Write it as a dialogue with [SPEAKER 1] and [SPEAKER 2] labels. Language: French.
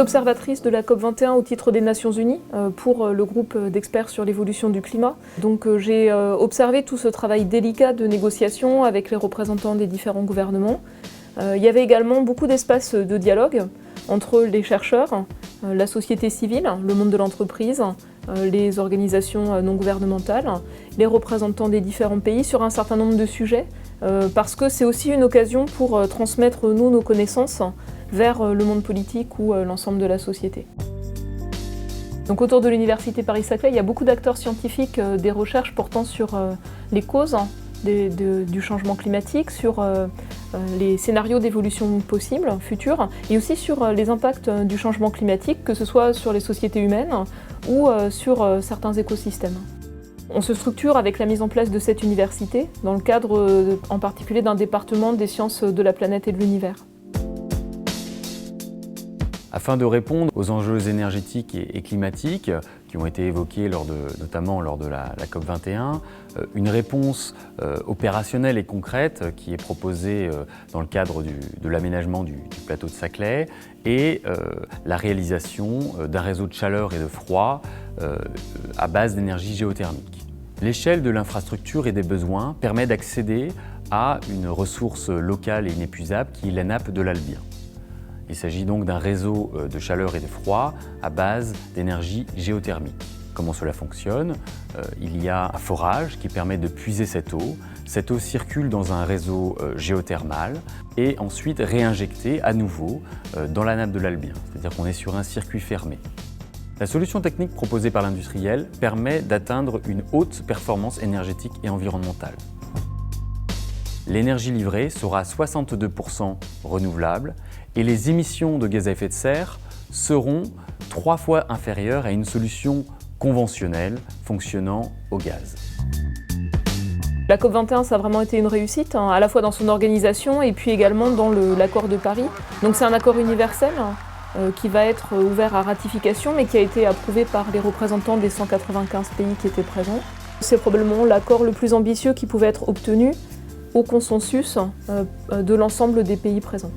[SPEAKER 1] observatrice de la COP21 au titre des Nations Unies pour le groupe d'experts sur l'évolution du climat. Donc j'ai observé tout ce travail délicat de négociation avec les représentants des différents gouvernements. Il y avait également beaucoup d'espaces de dialogue entre les chercheurs, la société civile, le monde de l'entreprise, les organisations non gouvernementales, les représentants des différents pays sur un certain nombre de sujets, parce que c'est aussi une occasion pour transmettre nos connaissances vers le monde politique ou l'ensemble de la société. Donc autour de l'Université Paris-Saclay, il y a beaucoup d'acteurs scientifiques des recherches portant sur les causes du changement climatique, sur les scénarios d'évolution possibles, futurs, et aussi sur les impacts du changement climatique, que ce soit sur les sociétés humaines ou sur certains écosystèmes. On se structure avec la mise en place de cette université, dans le cadre en particulier d'un département des sciences de la planète et de l'univers.
[SPEAKER 2] Afin de répondre aux enjeux énergétiques et climatiques qui ont été évoqués notamment lors de la COP21, une réponse opérationnelle et concrète qui est proposée dans le cadre de l'aménagement du plateau de Saclay et la réalisation d'un réseau de chaleur et de froid à base d'énergie géothermique. L'échelle de l'infrastructure et des besoins permet d'accéder à une ressource locale et inépuisable qui est la nappe de l'Albien. Il s'agit donc d'un réseau de chaleur et de froid à base d'énergie géothermique. Comment cela fonctionne? Il y a un forage qui permet de puiser cette eau. Cette eau circule dans un réseau géothermal et ensuite réinjectée à nouveau dans la nappe de l'Albien. C'est-à-dire qu'on est sur un circuit fermé. La solution technique proposée par l'industriel permet d'atteindre une haute performance énergétique et environnementale. L'énergie livrée sera 62% renouvelable et les émissions de gaz à effet de serre seront 3 fois inférieures à une solution conventionnelle fonctionnant au gaz.
[SPEAKER 1] La COP21, ça a vraiment été une réussite, à la fois dans son organisation et puis également dans l'accord de Paris. Donc c'est un accord universel qui va être ouvert à ratification, mais qui a été approuvé par les représentants des 195 pays qui étaient présents. C'est probablement l'accord le plus ambitieux qui pouvait être obtenu au consensus de l'ensemble des pays présents.